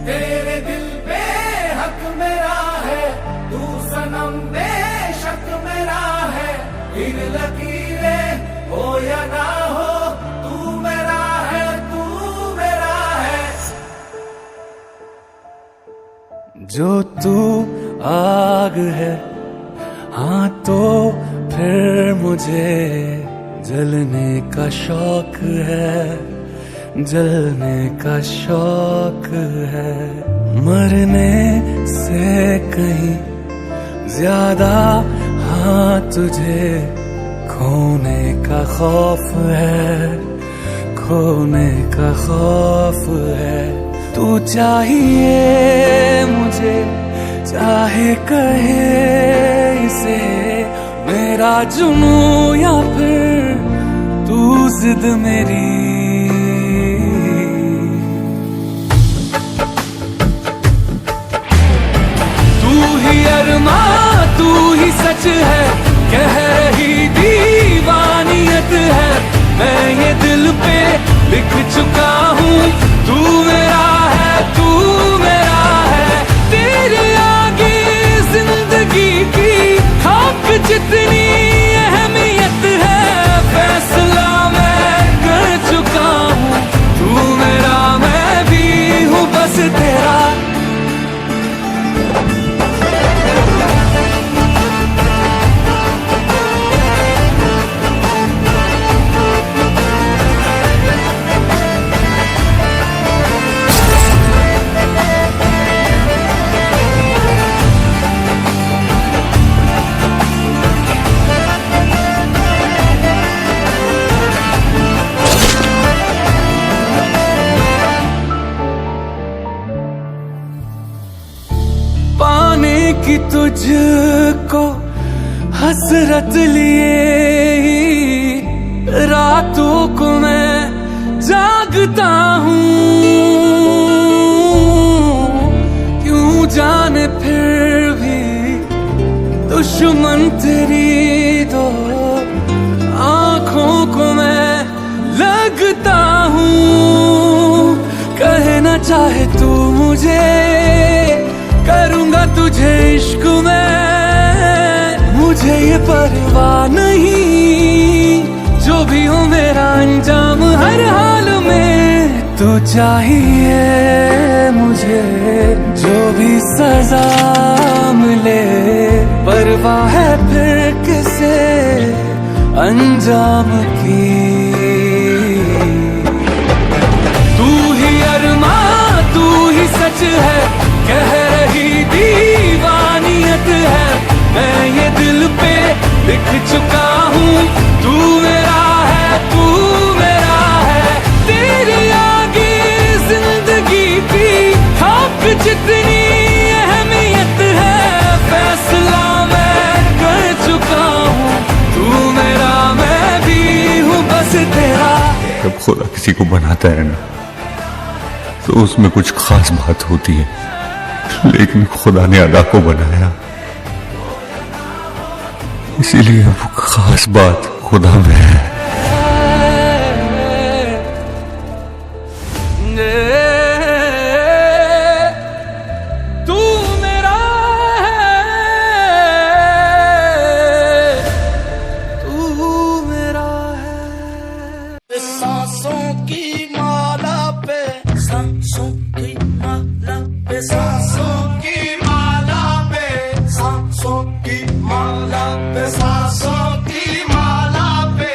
तेरे दिल पे हक मेरा है, तू सनम बेशक मेरा है। इन लकीरें हो या ना हो, तू मेरा है, तू मेरा है। जो तू आग है, हाँ तो फिर मुझे जलने का शौक है, जलने का शौक है। मरने से कहीं ज्यादा हाँ तुझे खोने का खौफ है, खोने का खौफ है। तू चाहिए मुझे, चाहे कहे इसे मेरा जुनू या फिर तू जिद मेरी। अरमा तू ही सच है, कह रही दीवानियत है। मैं ये दिल पे लिख चुका हूँ, तू मेरा है, तू मेरा है। तेरे आगे जिंदगी की खाक जितनी अहमियत है। फैसला मैं कर चुका हूँ, तू मेरा मैं भी हूँ बस तेरा। कि तुझको हसरत लिए ही रातों को मैं जागता हूँ। क्यों जाने फिर भी दुश्मन तेरी दो आँखों को मैं लगता हूँ। कहना चाहे तू मुझे, करूंगा तुझे इश्क में। मुझे ये परवाह नहीं, जो भी हो मेरा अंजाम हर हाल में। तू चाहिए मुझे, जो भी सजा मिले। परवाह है फिर किसे अंजाम की। तू ही अरमा तू ही सच है, कह रही दीवानियत है। मैं ये दिल पे लिख चुका हूँ, तू मेरा है, तू मेरा है। तेरे आगे जिंदगी की खाक जितनी अहमियत है। फैसला मैं कर चुका हूँ, तू मेरा मैं भी हूँ बस तेरा। जब खुदा किसी को बनाता है ना, तो उसमें कुछ खास बात होती है। लेकिन खुदा ने अदा को बनाया, इसीलिए वो खास बात खुदा में है। तू मेरा है, तू मेरा है। सांसों की माला पे, सांसों की माला पे, सांसों की माला पे, सांसों की माला पे, सांसों की माला पे।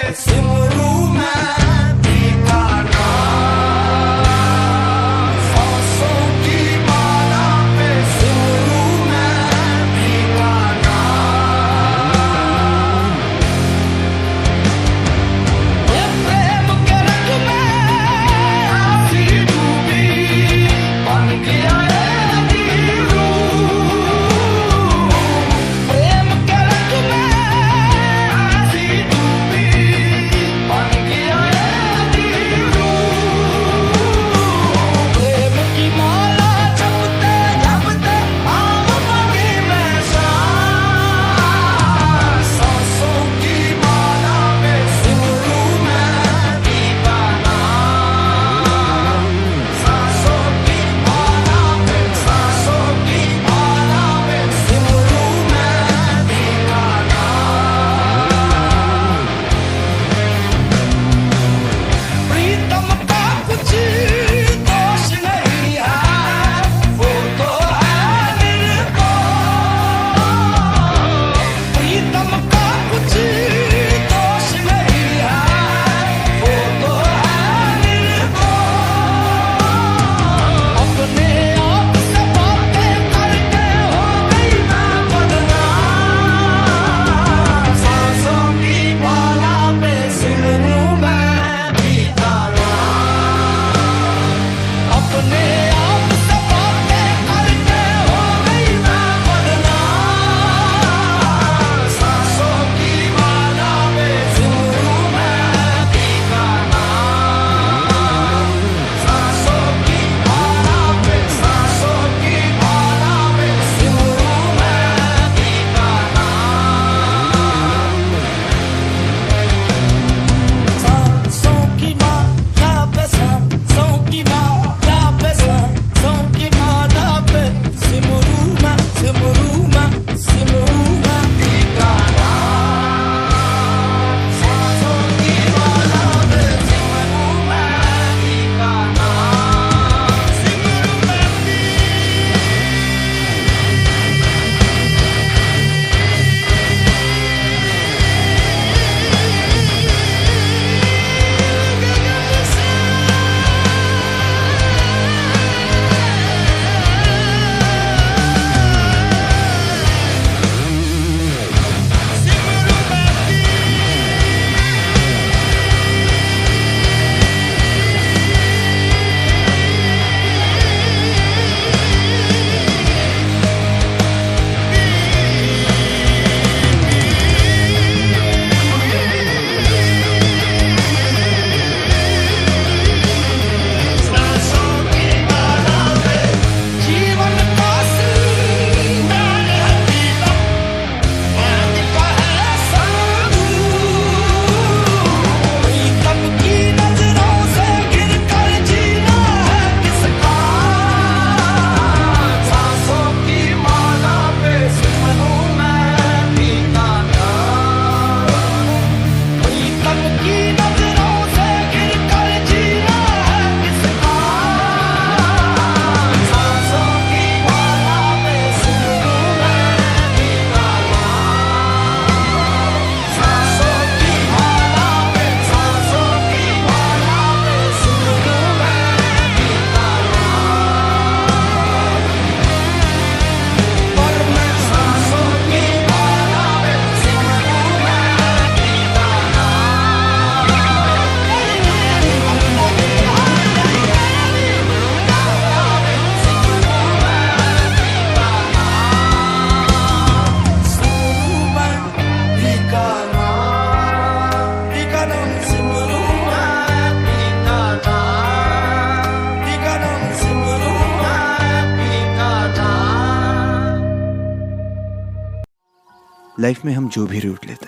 लाइफ में हम जो भी रूट लेते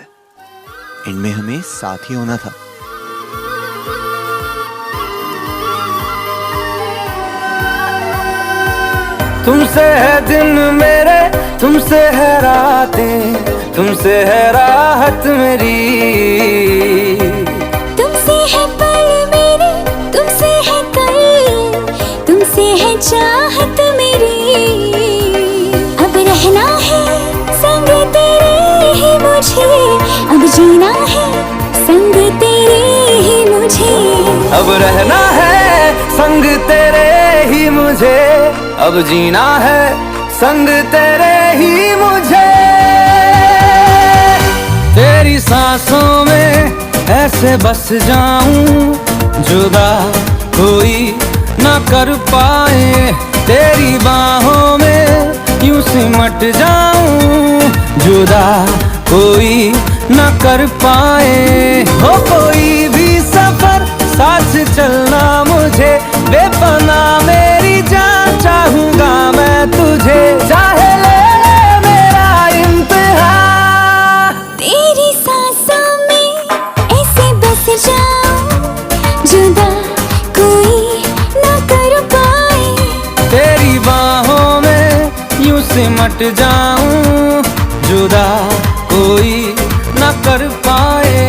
इनमें हमें साथ ही होना था। तुमसे है दिन मेरे, तुमसे है रातें, तुमसे है राहत मेरी। तुमसे है पल मेरे, तुमसे है कल, तुमसे है चाहत मेरी। अब रहना है संग तेरे ही मुझे, अब जीना है संग तेरे ही मुझे। अब रहना है संग तेरे ही मुझे, अब जीना है संग तेरे ही मुझे। तेरी सांसों में ऐसे बस जाऊं, जुदा कोई ना कर पाए। तेरी बाहों में यूं सिमट जाऊं, जुदा कोई ना कर पाए। हो कोई भी सफर साथ चलना मुझे, बेपना मेरी जान चाहूंगा मैं तुझे। चाहे ले ले मेरा इम्तिहान। तेरी सांसों में ऐसे बस जाऊं, जुदा कोई ना कर पाए। तेरी बाहों में यूं सिमट जाऊं, जुदा कोई ना कर पाए।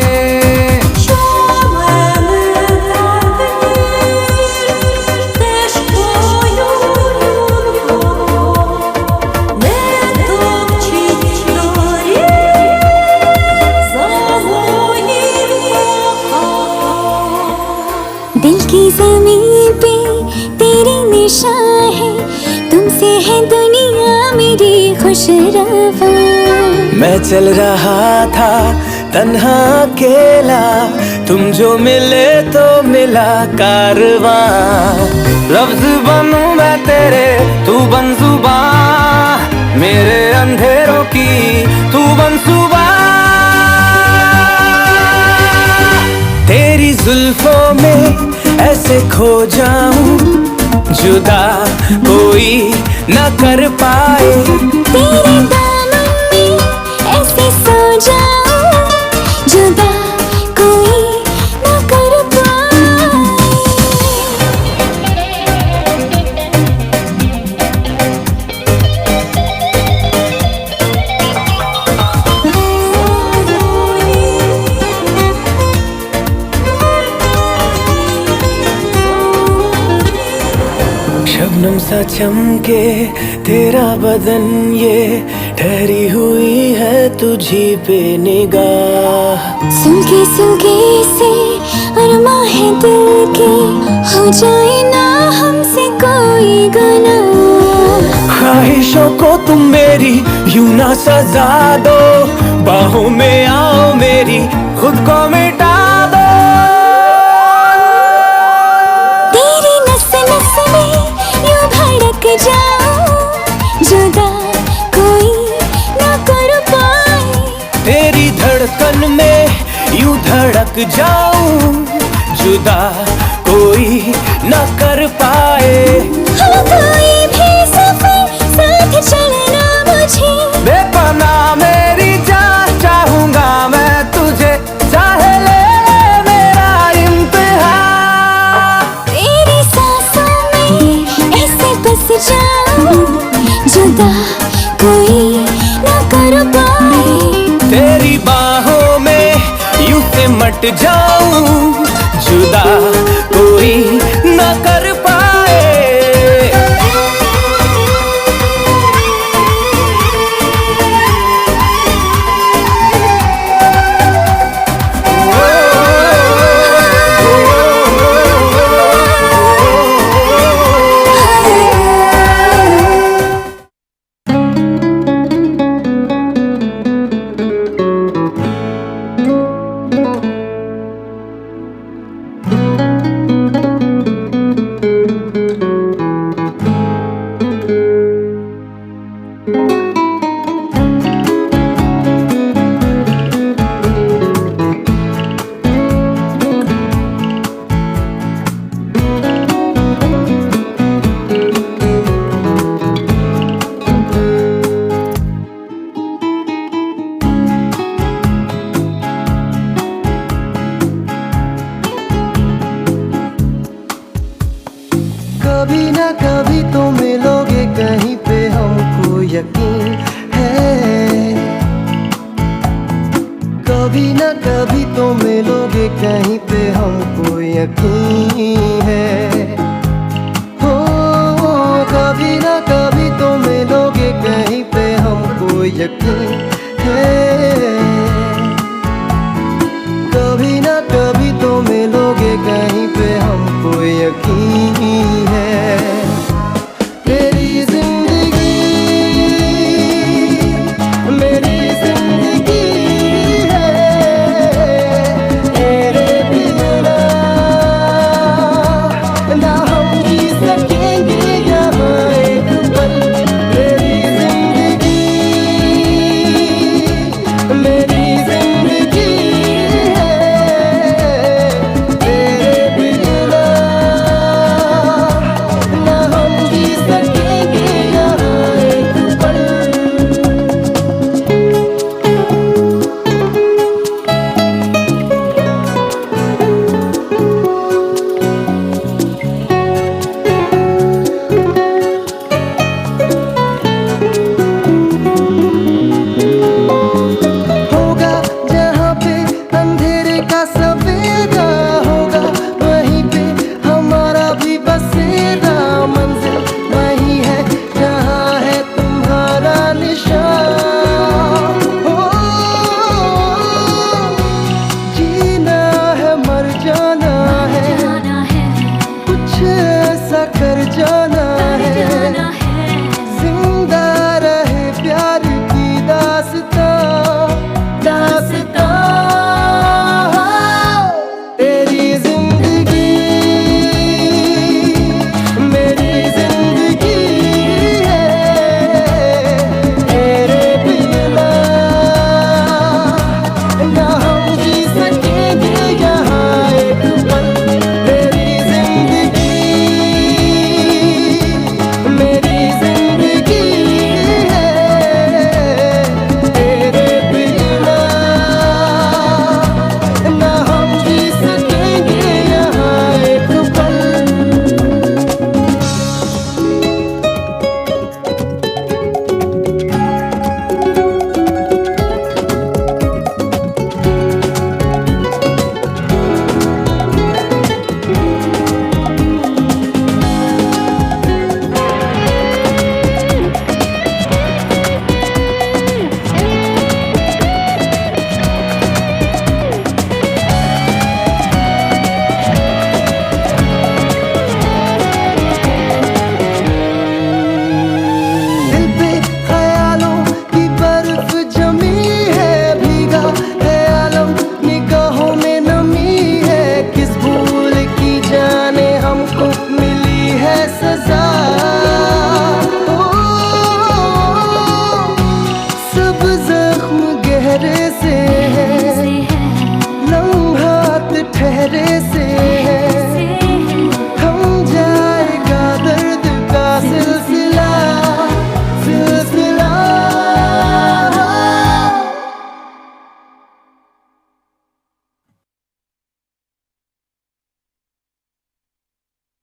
दिल की ज़मीन पे तेरी निशान है, तुमसे है दुनिया मेरी खुशरवा। मैं चल रहा था तन्हा अकेला, तुम जो मिले तो मिला कारवां। लफ्ज बनूं मैं तेरे, तू बन जुबां, मेरे अंधेरों की तू बन सुबह। तेरी जुल्फों में ऐसे खो जाऊं, जुदा कोई न कर पाए। तेरे दामन में ऐसे सो जाऊं, जुदा कोई ना कर शबनम सा चमके तेरा बदन, ये ठहरी हुई है तुझी पे निगाह। सुलगे सुलगे से अरमा है दिल के, हो जाए ना हमसे कोई गुनाह। ख्वाहिशों को तुम मेरी यूं ना सजा दो, बाहों में आओ मेरी खुद को मिटा दो। तेरी नस नस में यूं धड़क जाऊं, जुदा कोई ना कर पाए। तेरी धड़कन में यूं धड़क जाऊं, जुदा कोई न कर पाए। हो कोई भी सफर साथ चलना मुझे, बेपना मेरी जान चाहूंगा मैं तुझे। चाहे ले ले मेरा इम्तिहान। तेरी सांसों में ऐसे बस जाऊं, जुदा कोई ना कर पाए। तेरी बाहों में यूं सिमट जाऊं, जुदा कोई न कर पाए। कभी ना कभी तो मिलोगे कहीं पे, हमको यकीन है। कभी ना कभी तो मिलोगे कहीं पे, हमको यकीन है। हो कभी ना कभी तो मिलोगे कहीं पे, हमको यकीन है। कभी ना कभी तो मिलोगे कहीं पे, हमको यकीन है। तेरी जिंदगी मेरी जिंदगी है, तेरे बिना ना हम जी सकेंगे यहाँ एक पल। तेरी जिंदगी मेरी जिंदगी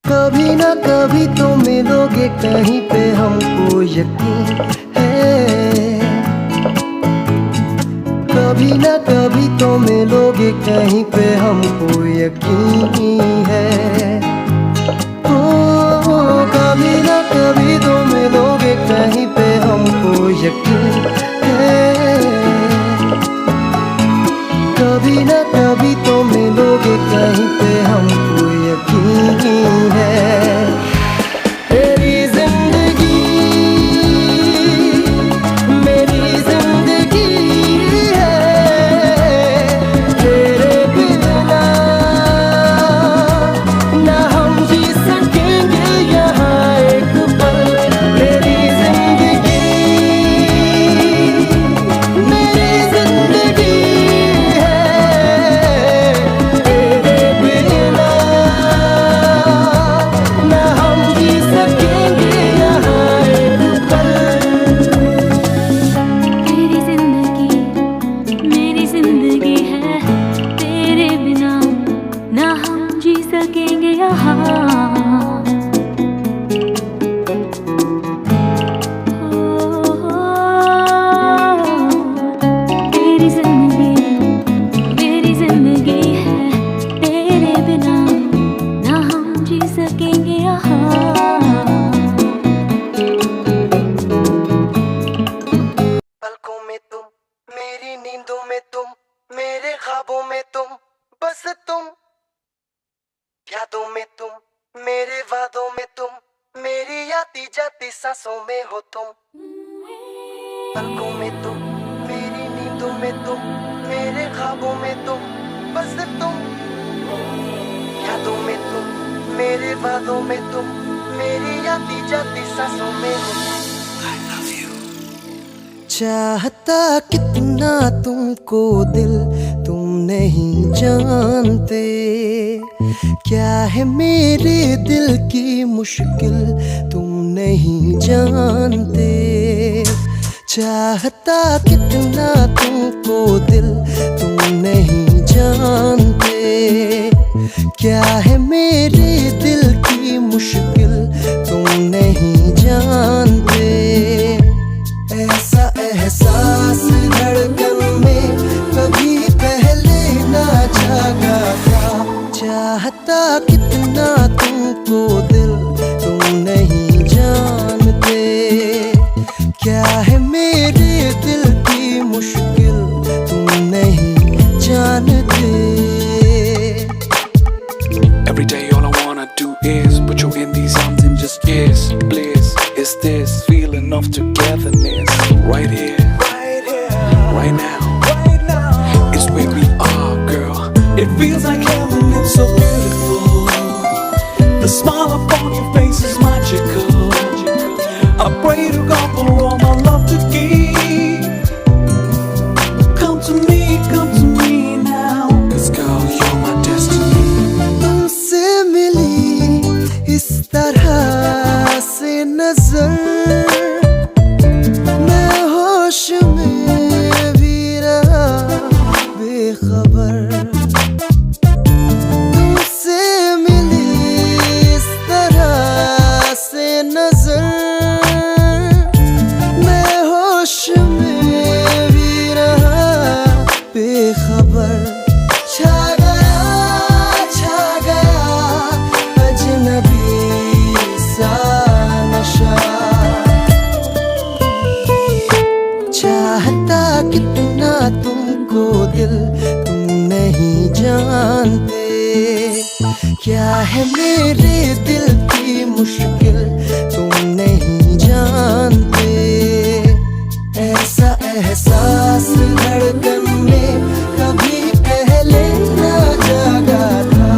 कभी ना कभी तो मिलोगे कहीं पे, हमको यकीन है। कभी ना कभी तो मिलोगे कहीं पे, हमको यकीन है। ओ कभी ना कभी तो मिलोगे कहीं पे, हमको यकीन है। कभी ना कभी तो मिलोगे कहीं पे, हमको यकीन है। तेरी जिंदगी मेरी जिंदगी है, तेरे बिना ना सकेंगे यहाँ। पलकों में तुम, मेरी नींदों में तुम, मेरे ख्वाबों में तुम, बस तुम, यादों में तुम, मेरे वादों में तुम, मेरी आती जाती सांसों में हो तुम। पलकों में तुम, मेरी नींदों में तुम, मेरे ख्वाबों में तुम, बस तुम, यादों में तुम, मेरे वादों में तुम, मेरी आती जाती सांसों में हो तुम। चाहता कितना तुमको दिल, तुम नहीं जानते क्या है मेरे दिल की मुश्किल, तुम नहीं जानते। चाहता कितना तुमको दिल, तुम नहीं जानते क्या है मेरे दिल की मुश्किल, तुम नहीं जानते। ऐसा एहसास धड़कन में कभी पहले ना जागा था। चाहता कितना तुमको दिल, तुम नहीं जानते क्या है मेरे दिल की मुश्किल, तुम नहीं जानते। Every day all I wanna do is put you in these arms and just kiss. Bliss is this feeling of togetherness. Right here, right now. It's where we are, girl. It feels like heaven, it's so beautiful. The smile upon your face is magical. I pray to God for all my love to keep. Come to me now. 'Cause girl, you're my destiny. तुमसे मिली इस तरह से नजर, मैं होश में भी रहा बेखबर। तुमसे मिली इस तरह से नजर, मैं होश में भी रहा बेखबर। छा गया अजनबी सा नशा। चाहता कितना तुमको दिल, तुम नहीं जानते क्या है मेरे दिल की मुश्किल, तुम नहीं जानते। ऐसा एहसास धड़कन में कभी पहले ना जागा था।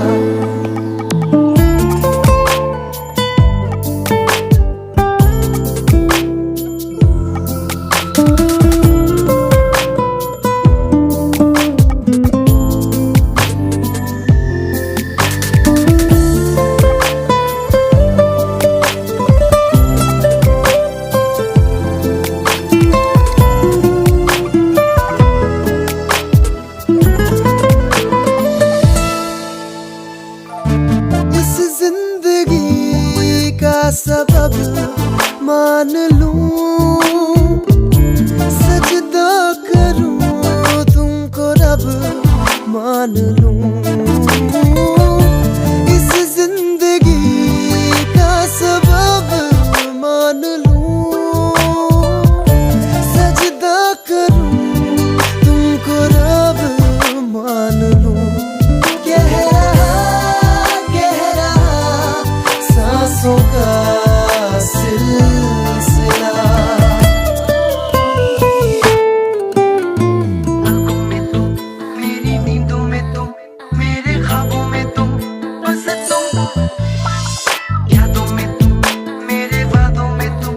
इस जिंदगी का सबब मान लूं, सजदा करूं तुमको रब मान लूं। इस जिंदगी का सबब मान लूं, सजदा करूं तुमको रब मान लूं। कह रहा सांसों का सिलसिला। पलकों में तुम, मेरी नींदों में तुम, मेरे ख्वाबों में तुम, बस तुम, यादों में तुम, मेरे वादों में तुम,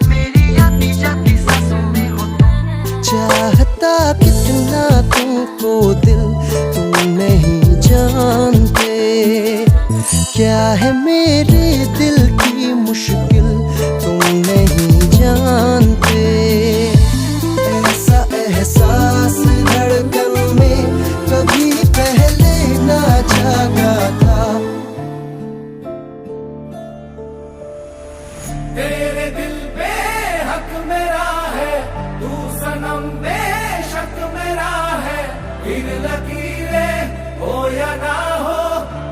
मेरी आती जाती सांसों में हो तुम। चाहता कितना तुमको दिल, तुम नहीं जानते क्या है मेरे दिल की मुश्किल, तुम नहीं जानते। ऐसा एहसास धड़कन में कभी पहले ना जागा था। तेरे दिल पे हक मेरा है, तू सनम बेशक मेरा है। फिर लकीरें हो या ना हो,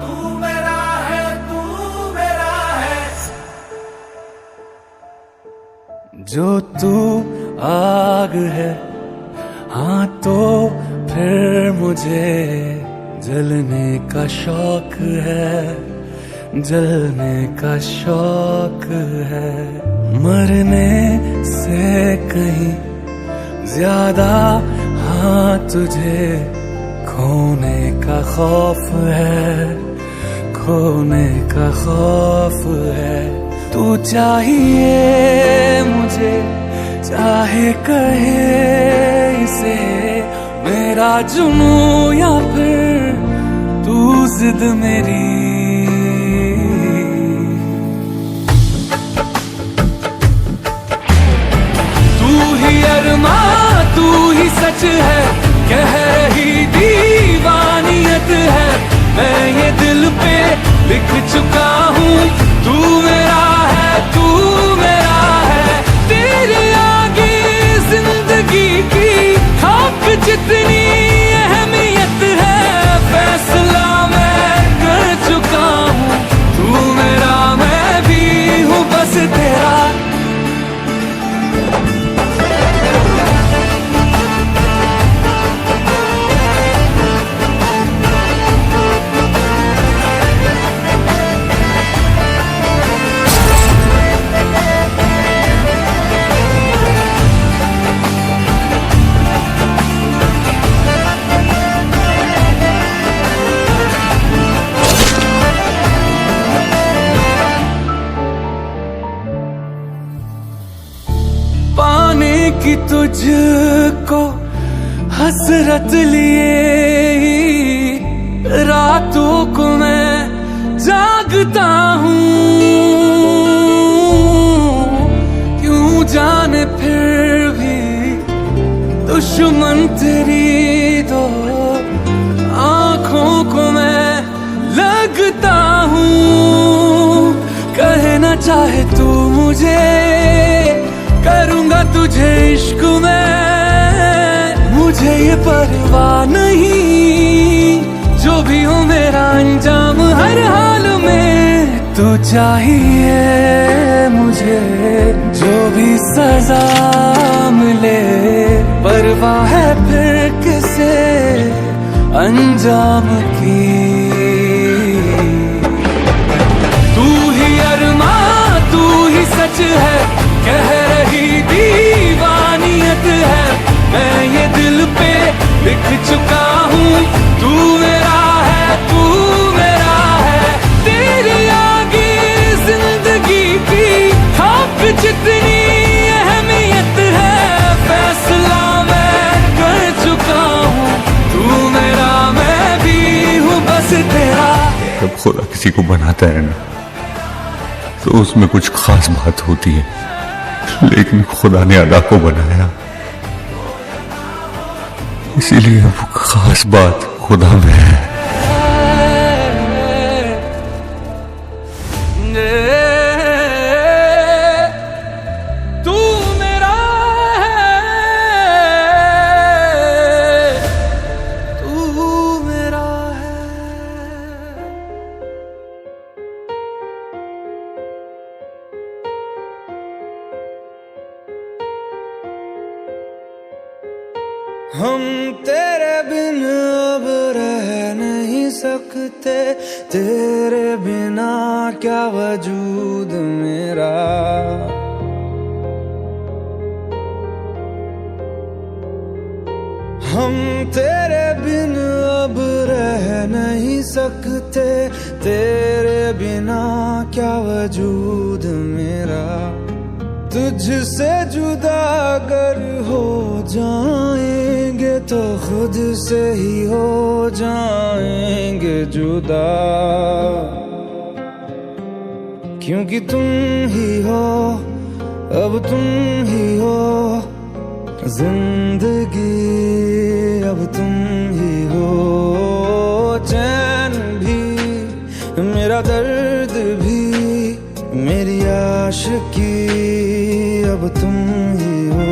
तू मेरा है, तू मेरा जो तू आग है, हाँ तो फिर मुझे जलने का शौक है, जलने का शौक है। मरने से कहीं ज्यादा हाँ तुझे खोने का खौफ है, खोने का खौफ है। तू चाहिए मुझे, चाहे कहे इसे मेरा जुनू या फिर तू जिद मेरी। तू ही अरमां, तू ही सच है, कह रही दीवानियत है। मैं ये दिल पे लिख चुका हूँ, तू मेरा है, तू मेरा है। तेरे आगे जिंदगी की खाक जितनी अहमियत है। फैसला मैं कर चुका हूँ, तू मेरा मैं भी हूँ बस तेरा। कि तुझको हसरत लिए ही रातों को मैं जागता हूँ। क्यों जाने फिर भी दुश्मन तेरी दो आँखों को मैं लगता हूँ। कहना चाहे तू मुझे, करूंगा तुझे इश्क में। मुझे ये परवाह नहीं, जो भी हो मेरा अंजाम हर हाल में। तू चाहिए मुझे, जो भी सजा मिले। परवाह है फिर किसे अंजाम की। तू ही अरमां, तू ही सच है, कह रही दीवानियत है। मैं ये दिल पे लिख चुका हूँ, तू मेरा है, तू मेरा है। तेरे आगे जिंदगी की खाक जितनी अहमियत है। फैसला मैं कर चुका हूँ, तू मेरा मैं भी हूँ बस तेरा। जब खुदा किसी को बनाता है ना, तो उसमें कुछ खास बात होती है, लेकिन खुदा ने अदा को बनाया, इसीलिए वो खास बात खुदा में है। तू मेरा है, तू मेरा है। हम तेरे बिन अब रह नहीं सकते, तेरे बिना क्या वजूद मेरा। हम तेरे बिन अब रह नहीं सकते, तेरे बिना क्या वजूद मेरा। तुझसे जुदा अगर हो जाएंगे तो खुद से ही हो जाएंगे जुदा। क्योंकि तुम ही हो, अब तुम ही हो जिंदगी, अब तुम ही हो। चैन भी, मेरा दर्द भी, मेरी आशिकी, अब तुम ही हो।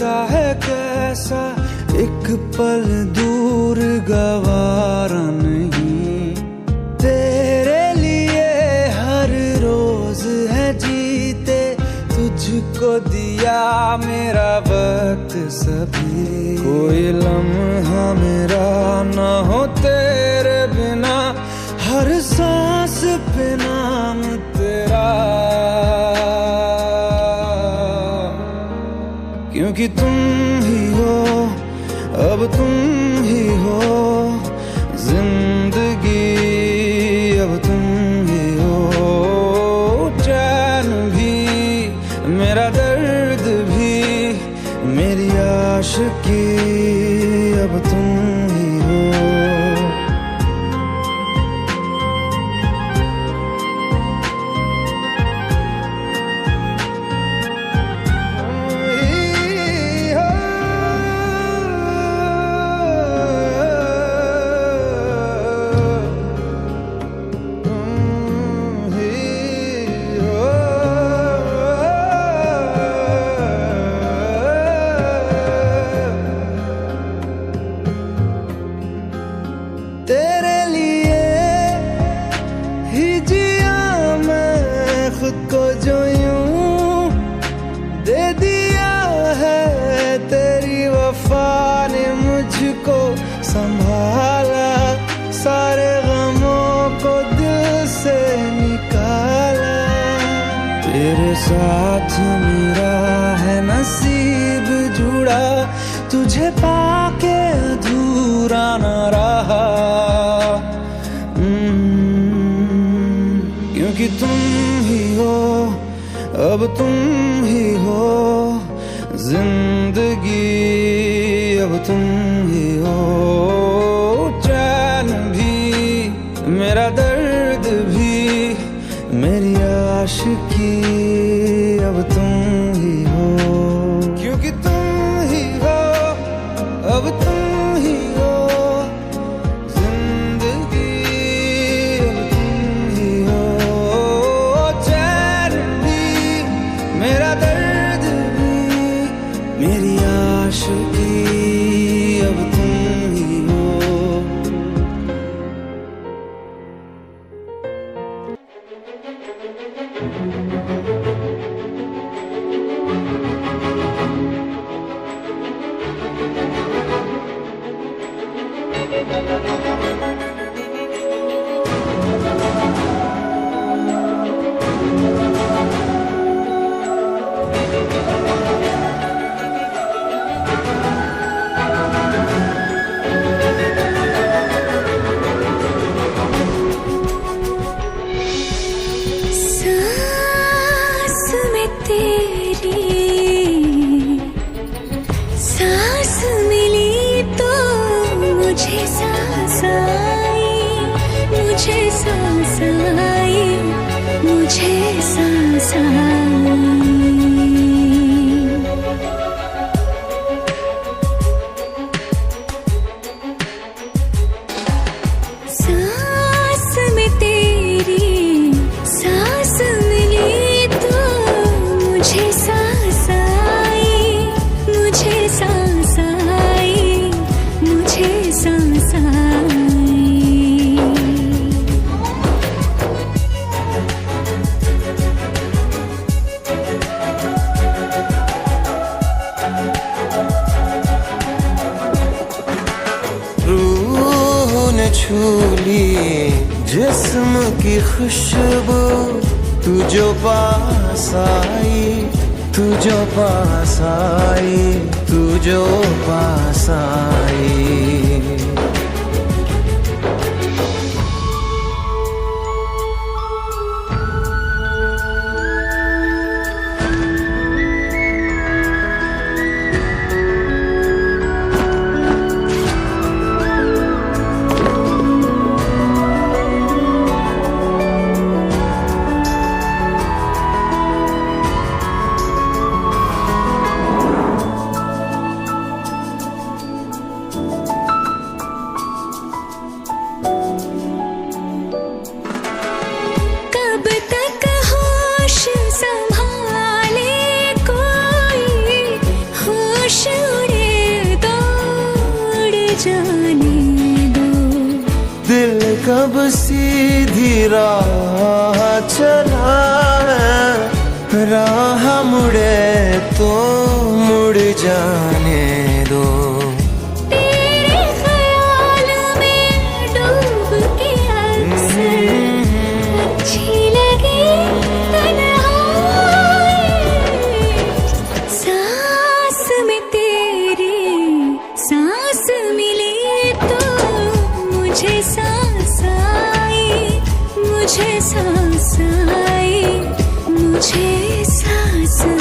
लगता है कैसा एक पल दूर गवारा नहीं। तेरे लिए हर रोज है जीते, तुझको दिया मेरा वक्त सभी। कोई लम्हा मेरा ना हो तेरे बिना, हर सांस पे नाम तेरा। क्योंकि तुम ही हो, अब तुम ही हो जिंदगी, अब तुम ही हो चैन भी, मेरा दर्द भी, मेरी आशिकी, अब तुम ही हो। तेरे लिए ही जिया मैं खुद को, जो यूं दे दिया है तेरी वफा ने मुझको संभाला। सारे गमों को दिल से निकाला, तेरे साथ मेरा है नसीब जुड़ा, तुझे पाके अधूरा न रहा। क्योंकि तुम ही हो, अब तुम ही हो जिंदगी, अब तुम ही हो चैन भी, मेरा दर्द भी, मेरी आशिकी, अब तुम ही हो। क्योंकि तुम ही हो, अब तुम ही हो जिंदगी, अब तुम ही हो चैन भी, मेरा दर्द भी, मेरी आशिकी, अब तुम ही हो। सांस में तेरी सांस मिली तो मुझे सांस आई, मुझे सांस आई, मुझे सांस आई। सांस में तेरी सांस मिली तो मुझे सांस आई, मुझे सांस आई, मुझे सांस आई। रूह ने छू ली जिस्म की खुशबू, तू जो पास आई, तू जो पास आई, तू जो पास आई। जाने दो। दिल कब सीधी राह चला है, राह मुड़े तो मुड़ जाने दो। तेरे ख्याल में डूब के अक्सर अच्छी लगी तन्हाई, सांस में तेरी सांस मिली तो मुझे सांस आई, मुझे सांस आई, मुझे सांस आई।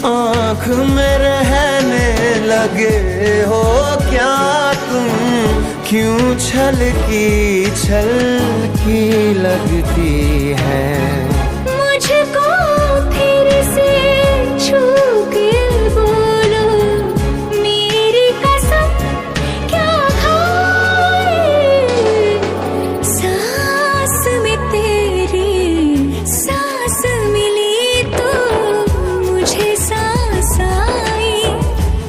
आँख में रहने लगे हो क्या तुम, क्यों छलकी लगती है। मुझको फिर से छू के बोलो, मेरी कसम क्या खाए। सांस में तेरी सांस मिली तो मुझे सांस आई,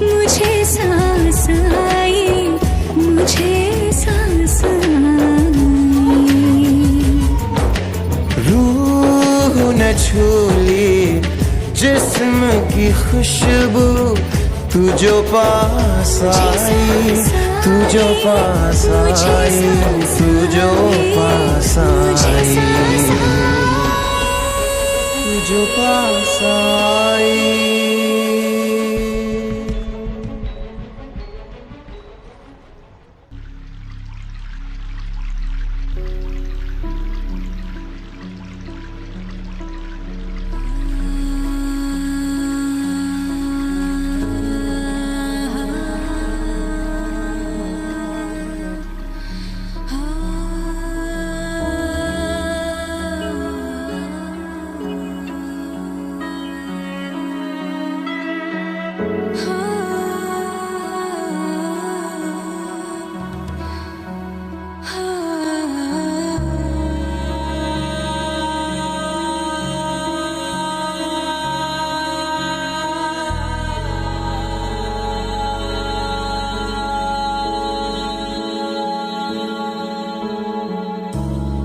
मुझे सांस आई, मुझे सांस आई। रूह न छूली जिस्म की खुशबू, तू जो पास आई, तू जो पास आई, तू जो पास आई, तू जो पास आई।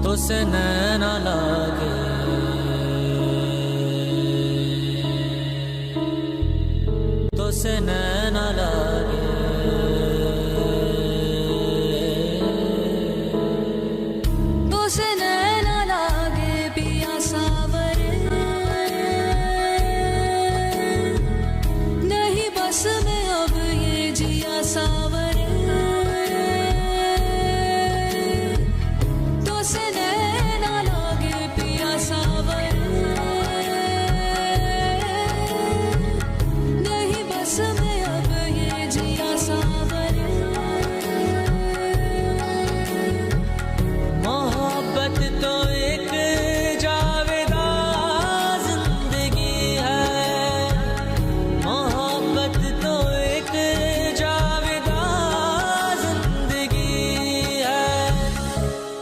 तो से नैना लागे, तो से नैना लागे, तो से नैना लागे पिया सावर, नहीं बस में अब ये जिया सावर।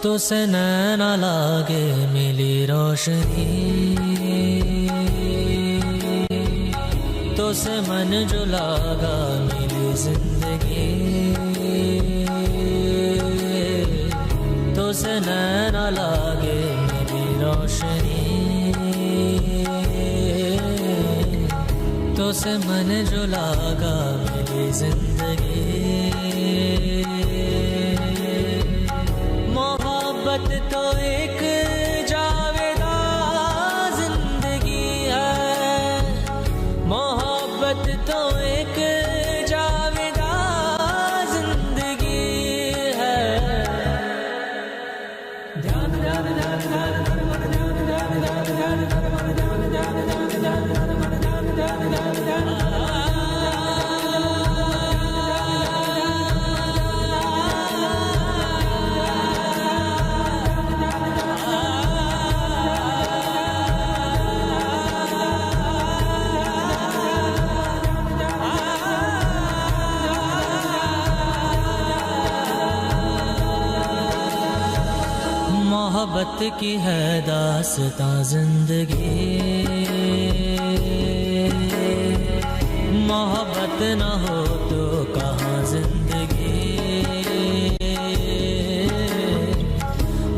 तो से नैना लागे मिली रोशनी, तो से मन जो लागा मेरी जिंदगी, तो से नैना लागे मेरी रोशनी, तो से मन जो लागा मेरी जिंदगी। मोहब्बत तो एक जावेदा जिंदगी है, मोहब्बत तो एक जावेदा जिंदगी है। ध्यान ध्यान ध्यान ध्यान मोहब्बत की है दास्तां जिंदगी, मोहब्बत न हो तो कहाँ जिंदगी।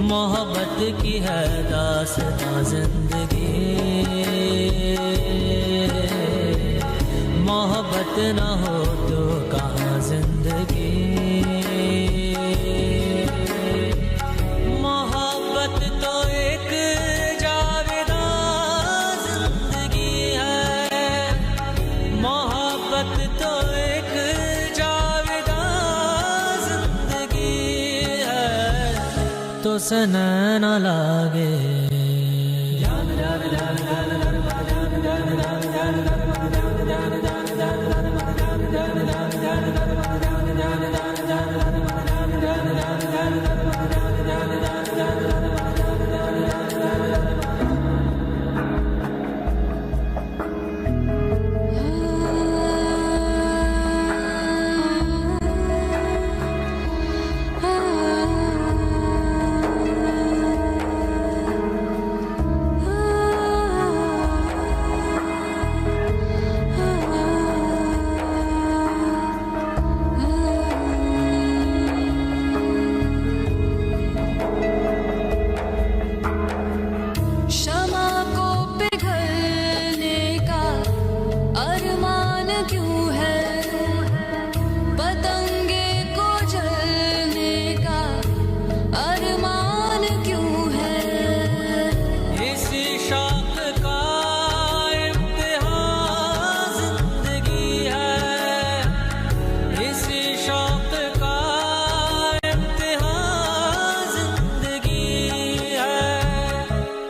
मोहब्बत की है दास्तां जिंदगी, मोहब्बत न हो तो कहाँ जिंदगी। मोहब्बत तो एक जावेदा जिंदगी है, मोहब्बत तो एक जावेदा जिंदगी है। तो से नैना लागे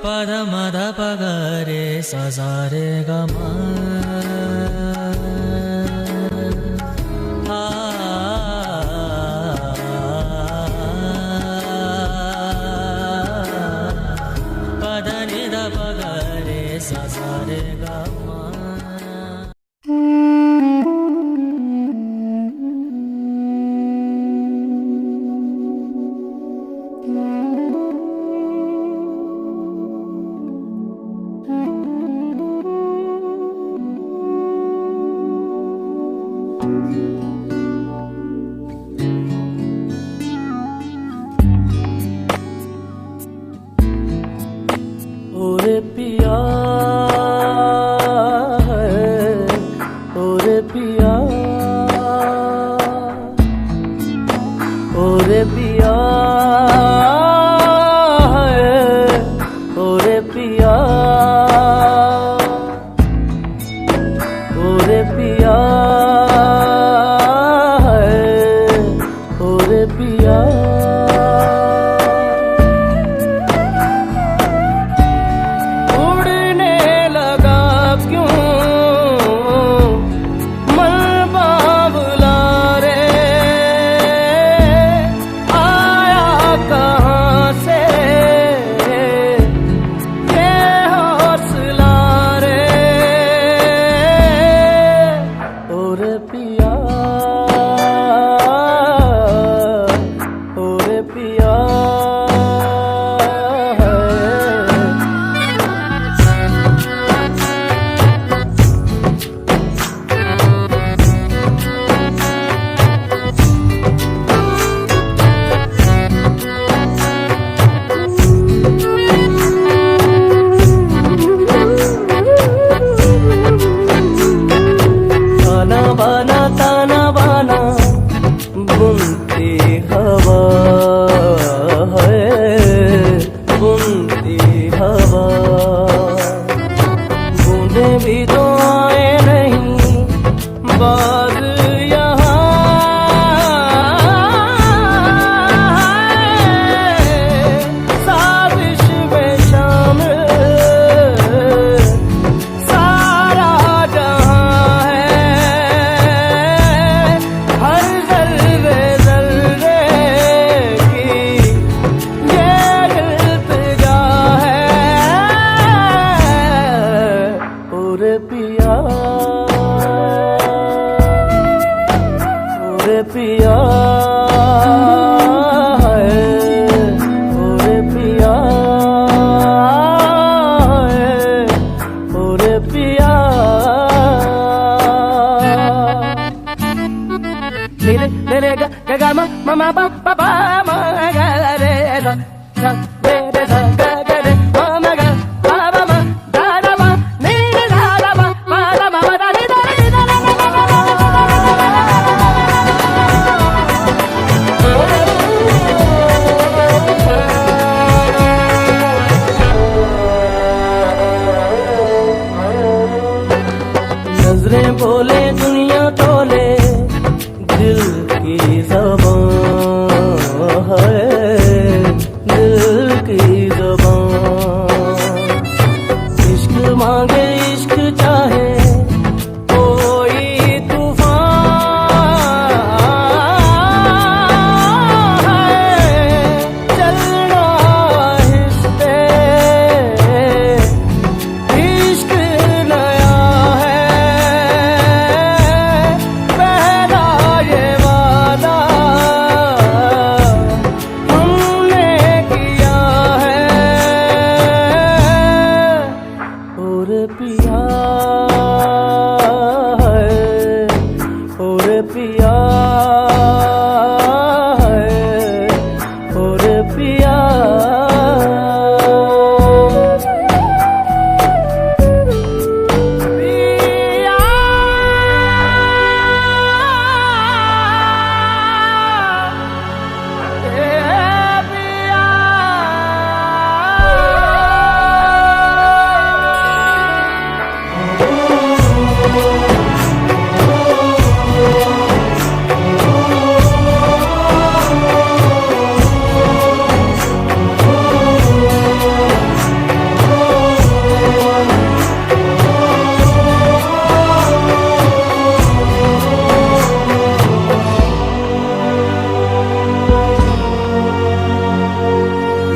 पद मद पगरे सजारे गमा पद निद पगरे सजारे गमा। ओरे पिया ओरे पिया ओरे पिया ओरे पिया ओरे पिया ओरे पिया ओरे पिया ओरे पिया ओरे पिया रे ग ग ग म म म प प प म ग रे ग ग रे रे ग ग ग रे म म ग प प म दा दा म नि रे दा दा म प दा म दा नि दा नि दा ला ला ला ला नजरें बोले दुनिया तोले दिल की ज़बान है दिल की ज़बान इश्क मांगे इश्क चाहे कोई तूफान है चलना हिस्से इश्क नया पहला ये वादा हमने किया है और पिया और पिया और पिया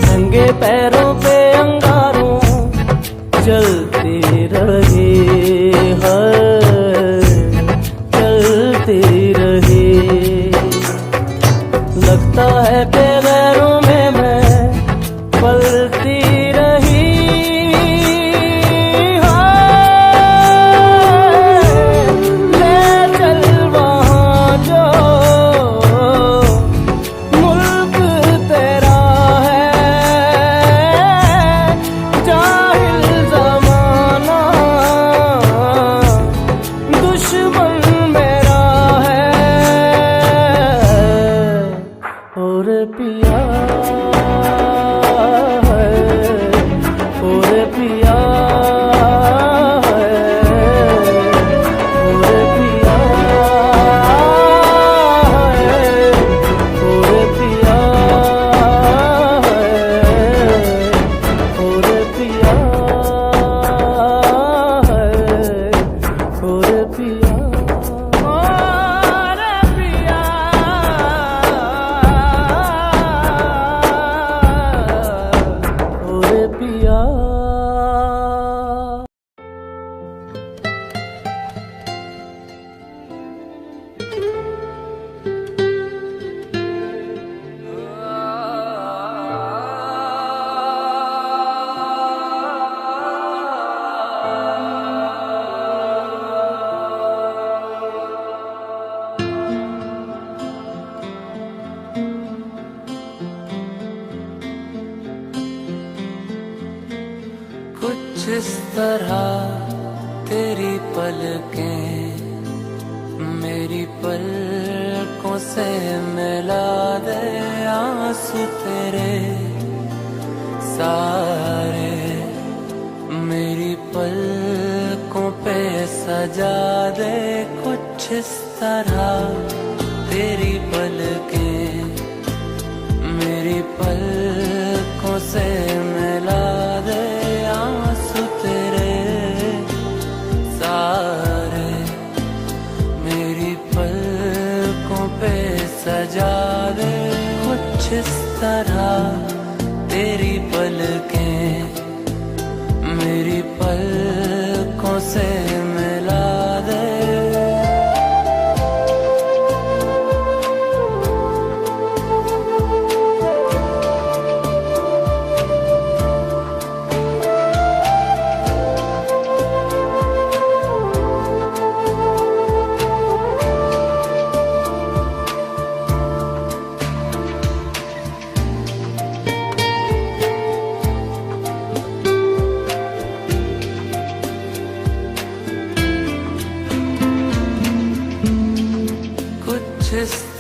नंगे पैरों पे अंगारों चलते रहे चलते रहे लगता है बेगैरों में मैं पलती रही ले चल वहाँ जो मुल्क तेरा जाहिल ज़माना दुश्मन मेरा है और पिया और पिया और पिया और पिया और पिया और पिया और पिया कुछ इस तरह तेरी पलकें मेरी पलकों से मिला दे आंसू तेरे सारे मेरी पलकों पे सजा दे कुछ इस तरह तेरी पलकें मेरी पलकों से मिला दे आंसू तेरे सारे मेरी पलकों पे सजा दे कुछ इस तरह तेरी पलकें मेरी पलकों से मिला दे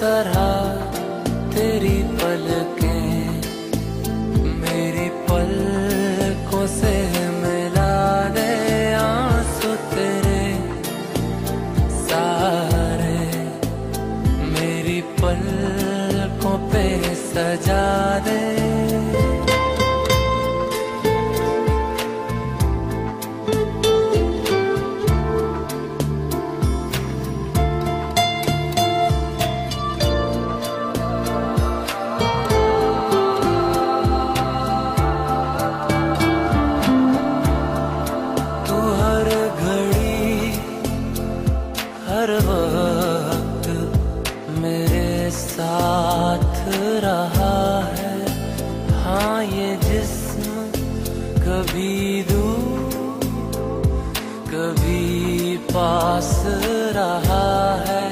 तरह तेरी पलकें मेरी पलकों से मिला दे आंसू तेरे सारे मेरी पलकों पे सजा दे। हर वक्त मेरे साथ रहा है, हाँ ये जिस्म कभी दूर कभी पास रहा है।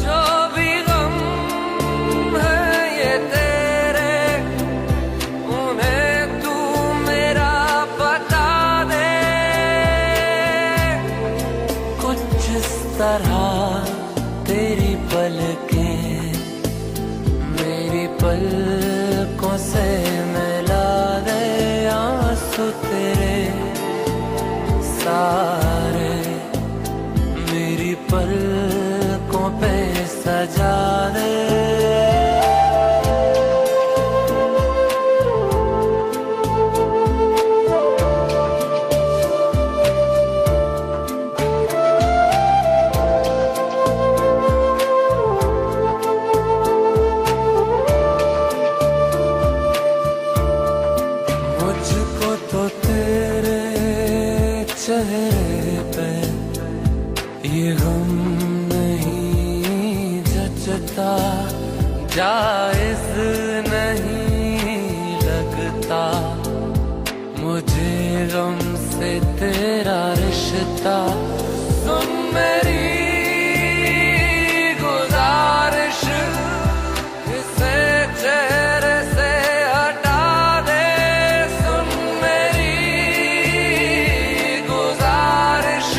जो भी गम है ये तेरे उन्हें तू मेरा बता दे। कुछ इस तरह तेरी पलकें मेरी पलकों से मिला दे आंसू तेरे सारे मेरी पलकों पे सजा दे। चेहरे पे ये गम नहीं जचता, जायज नहीं लगता मुझे गम से तेरा रिश्ता। सुन मेरी गुजारिश इसे चेहरे से हटा दे। सुन मेरी गुजारिश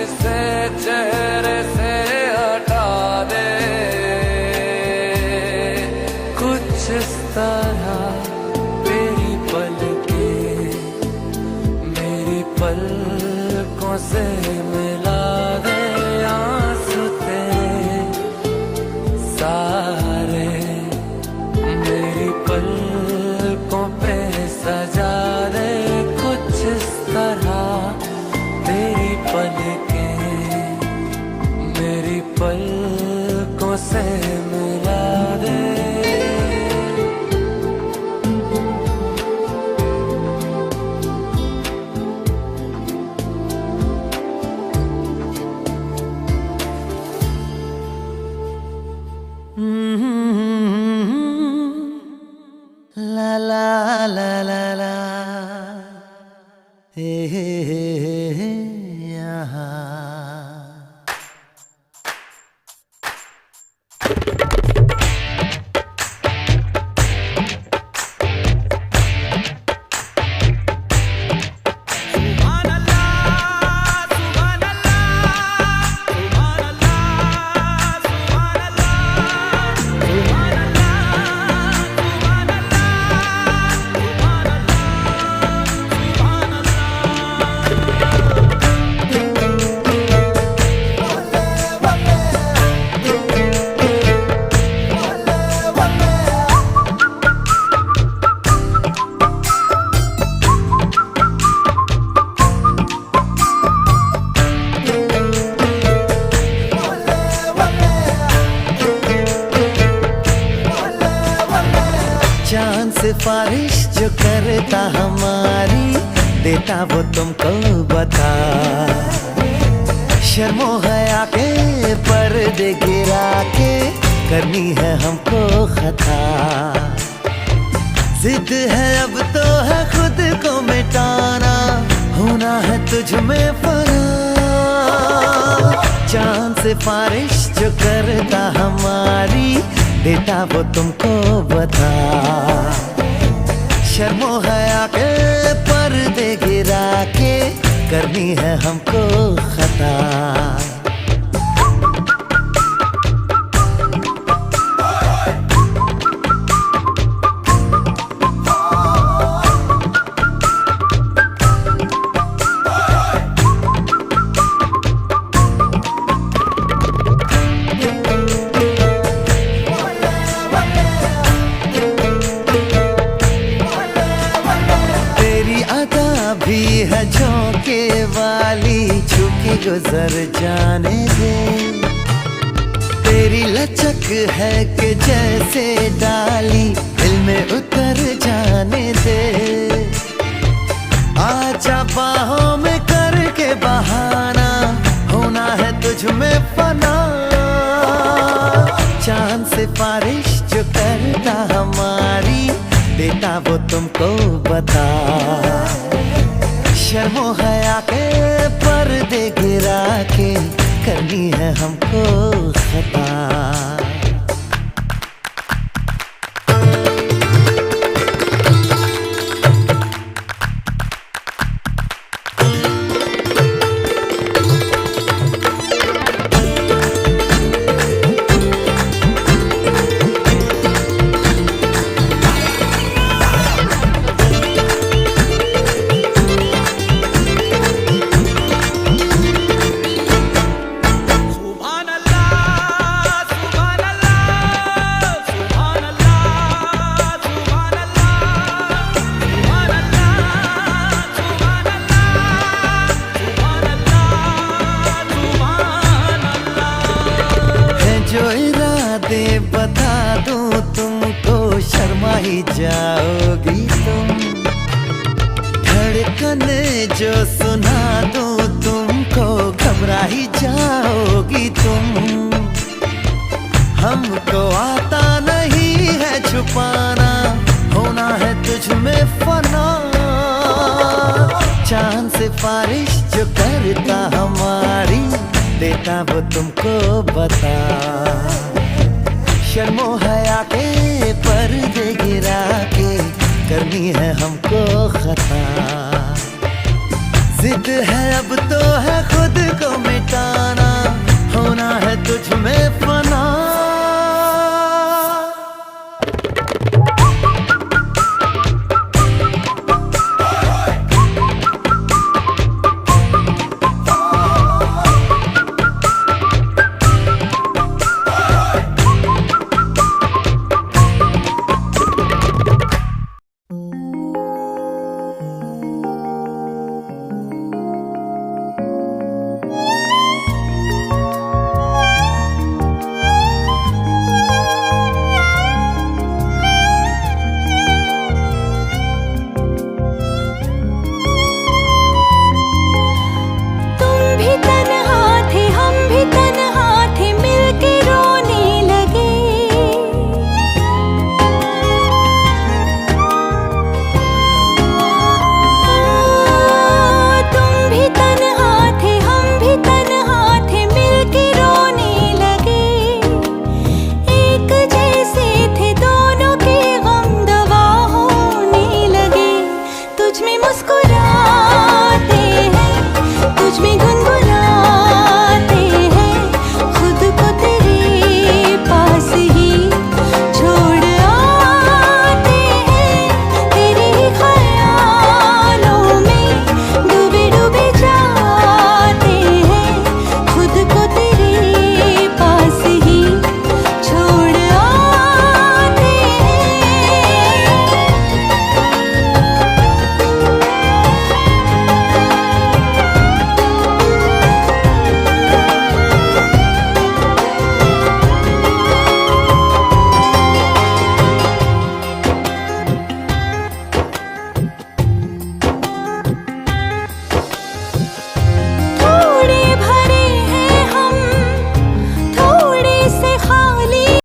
इसे चेहरे से हटा दे। कुछ इस तरह तेरी पलकें मेरी पलकों से मिला दे आंसू तेरे सारे मेरी पलकों पे सजा दे। कुछ इस तरह तेरी पलकें मेरी पलकों से मिला दे। La la la la la, hey hey hey hey, yeah. चांद सिफारिश जो करता हमारी देता वो तुमको बता। शर्मो हया के पर्दे गिरा के करनी है हमको खता। जिद है अब तो है खुद को मिटाना, होना है तुझ में फना। चांद सिफारिश जो करता हमारी देता वो तुमको बता। शर्मो हया के पर्दे गिरा के करनी है हमको खता। जाने दे। तेरी लचक है कि जैसे डाली दिल में उतर जाने दे। आजा बाहों में करके बहाना, होना है तुझ में फना। चांद से बारिश जो करता हमारी, देता वो तुमको बता। शर्मो हया के पर्दे गिरा के करनी है हमको खता। जो इरादे बता दूं तुमको, शर्मा ही जाओगी तुम। धड़कन जो सुना दूं तुमको, घबरा ही जाओगी तुम। हमको आता नहीं है छुपाना, होना है तुझ में फना। चांद से बारिश जो करता हमारी, देता वो तुमको बता। शर्मो हया के पर्दे गिरा के करनी है हमको खता। जिद है अब तो है खुद को मिटाना,